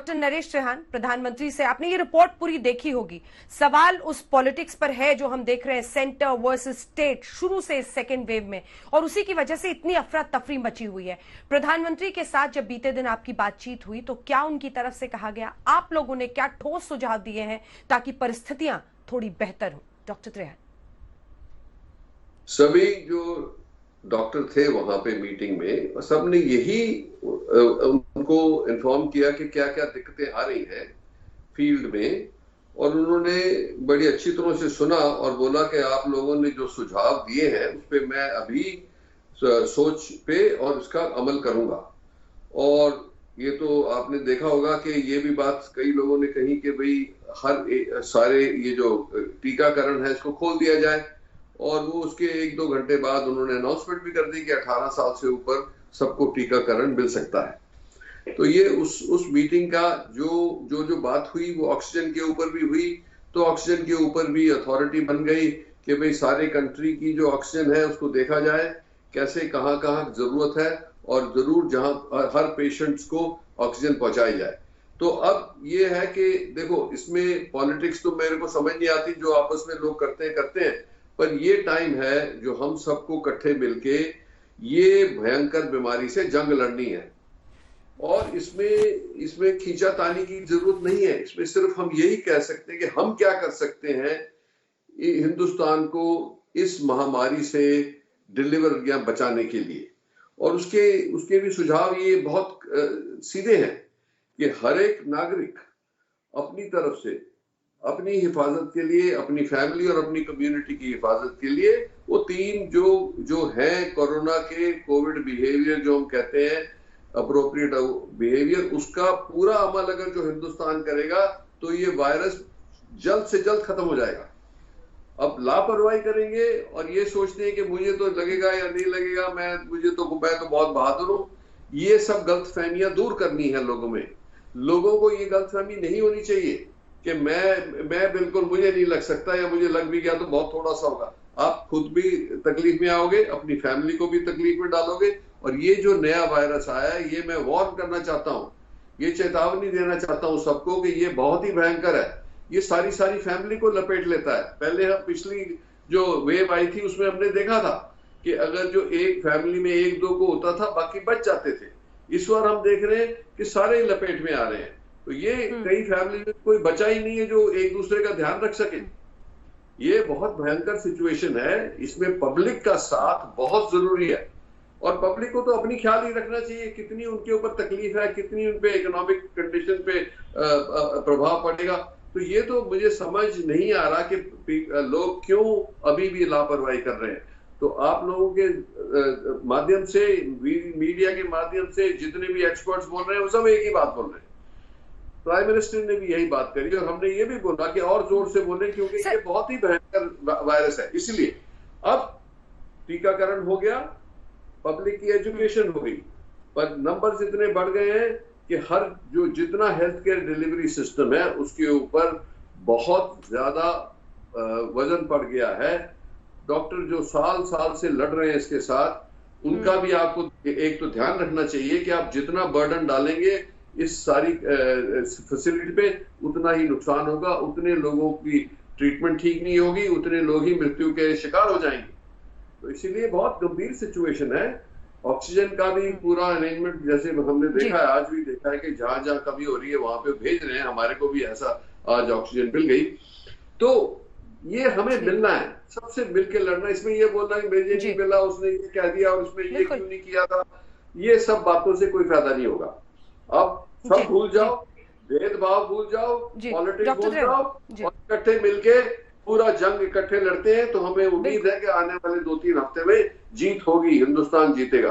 Doctor Naresh Trehan, प्रधानमंत्री से आपने ये रिपोर्ट पूरी देखी होगी। सवाल उस पॉलिटिक्स पर है जो हम देख रहे हैं, सेंटर वर्सेस स्टेट, शुरू से इस सेकेंड वेव में, और उसी की वजह से इतनी अफरा तफरी मची हुई है। प्रधानमंत्री के साथ जब बीते दिन आपकी बातचीत हुई तो क्या उनकी तरफ से कहा गया, आप लोगों ने क्या ठोस सुझाव दिए हैं ताकि परिस्थितियां थोड़ी बेहतर हो? डॉक्टर त्रेहान, सभी जो डॉक्टर थे वहां पे मीटिंग में, सबने यही उनको इन्फॉर्म किया कि क्या क्या दिक्कतें आ रही हैं फील्ड में, और उन्होंने बड़ी अच्छी तरह से सुना और बोला कि आप लोगों ने जो सुझाव दिए हैं उस पर मैं अभी सोच पे और उसका अमल करूंगा। और ये तो आपने देखा होगा कि ये भी बात कई लोगों ने कही कि भाई सारे ये जो टीकाकरण है इसको खोल दिया जाए, और वो उसके 1-2 घंटे बाद उन्होंने अनाउंसमेंट भी कर दी कि 18 साल से ऊपर सबको टीकाकरण मिल सकता है। तो ये उस मीटिंग का जो बात हुई वो ऑक्सीजन के ऊपर भी हुई। तो ऑक्सीजन के ऊपर भी अथॉरिटी बन गई कि भाई सारे कंट्री की जो ऑक्सीजन है उसको देखा जाए, कैसे कहाँ जरूरत है, और जरूर जहां हर पेशेंट्स को ऑक्सीजन पहुंचाई जाए। तो अब ये है कि देखो, इसमें पॉलिटिक्स तो मेरे को समझ नहीं आती, जो आपस में लोग करते हैं, पर ये टाइम है जो हम सबको इकट्ठे मिलके ये भयंकर बीमारी से जंग लड़नी है। और इसमें खींचातानी की जरूरत नहीं है। इसमें सिर्फ हम यही कह सकते हैं कि हम क्या कर सकते हैं हिंदुस्तान को इस महामारी से डिलीवर या बचाने के लिए। और उसके भी सुझाव ये बहुत सीधे हैं कि हर एक नागरिक अपनी तरफ से अपनी हिफाजत के लिए, अपनी फैमिली और अपनी कम्युनिटी की हिफाजत के लिए वो 3 जो है कोरोना के कोविड बिहेवियर जो हम कहते हैं अप्रोप्रिएट बिहेवियर, उसका पूरा अमल अगर जो हिंदुस्तान करेगा तो ये वायरस जल्द से जल्द खत्म हो जाएगा। अब लापरवाही करेंगे और ये सोचते हैं कि मुझे तो लगेगा या नहीं लगेगा, मैं तो बहुत बहादुर हूं, ये सब गलतफहमियां दूर करनी है लोगों में। लोगों को ये गलतफहमी नहीं होनी चाहिए कि मैं बिल्कुल, मुझे नहीं लग सकता, या मुझे लग भी गया तो बहुत थोड़ा सा होगा। आप खुद भी तकलीफ में आओगे, अपनी फैमिली को भी तकलीफ में डालोगे। और ये जो नया वायरस आया है, ये मैं वार्न करना चाहता हूं, ये चेतावनी देना चाहता हूं सबको कि ये बहुत ही भयंकर है। ये सारी फैमिली को लपेट लेता है। पहले हम पिछली जो वेव आई थी उसमें हमने देखा था कि अगर जो एक फैमिली में 1-2 को होता था, बाकी बच जाते थे। इस बार हम देख रहे हैं कि सारे लपेट में आ रहे हैं। तो ये कई फैमिली में कोई बचा ही नहीं है जो एक दूसरे का ध्यान रख सके। ये बहुत भयंकर सिचुएशन है, इसमें पब्लिक का साथ बहुत जरूरी है। और पब्लिक को तो अपनी ख्याल ही रखना चाहिए, कितनी उनके ऊपर तकलीफ है, कितनी उन पे इकोनॉमिक कंडीशन पे प्रभाव पड़ेगा। तो ये तो मुझे समझ नहीं आ रहा कि लोग क्यों अभी भी लापरवाही कर रहे हैं। तो आप लोगों के माध्यम से, मीडिया के माध्यम से जितने भी एक्सपर्ट्स बोल रहे हैं वो सब एक ही बात बोल रहे हैं। प्राइम मिनिस्टर ने भी यही बात करी और हमने ये भी बोला कि और जोर से बोले, क्योंकि ये बहुत ही भयंकर वायरस है। इसलिए अब टीकाकरण हो गया, पब्लिक की एजुकेशन हो गई, पर नंबर्स इतने बढ़ गए हैं कि जितना हेल्थ केयर डिलीवरी सिस्टम है उसके ऊपर बहुत ज्यादा वजन पड़ गया है। डॉक्टर जो साल से लड़ रहे हैं इसके साथ, उनका भी आपको एक तो ध्यान रखना चाहिए कि आप जितना बर्डन डालेंगे इस सारी फैसिलिटी पे, उतना ही नुकसान होगा, उतने लोगों की ट्रीटमेंट ठीक नहीं होगी, उतने लोग ही मृत्यु के शिकार हो जाएंगे। तो इसीलिए बहुत गंभीर सिचुएशन है। ऑक्सीजन का भी पूरा अरेंजमेंट जैसे हमने देखा है, आज भी देखा है कि जहां कमी हो रही है वहां पे भेज रहे हैं। हमारे को भी ऐसा आज ऑक्सीजन मिल गई। तो ये हमें मिलना है, सबसे मिलकर लड़ना। इसमें ये बोलना कि मुझे नहीं मिला, उसने ये कह दिया और उसमें ये क्यों नहीं किया था, ये सब बातों से कोई फायदा नहीं होगा। अब सब भूल जाओ, भेदभाव भूल जाओ, पॉलिटिक्स भूल जाओ, और इकट्ठे मिलके पूरा जंग इकट्ठे लड़ते हैं। तो हमें उम्मीद है कि आने वाले 2-3 हफ्ते में जीत होगी, हिंदुस्तान जीतेगा।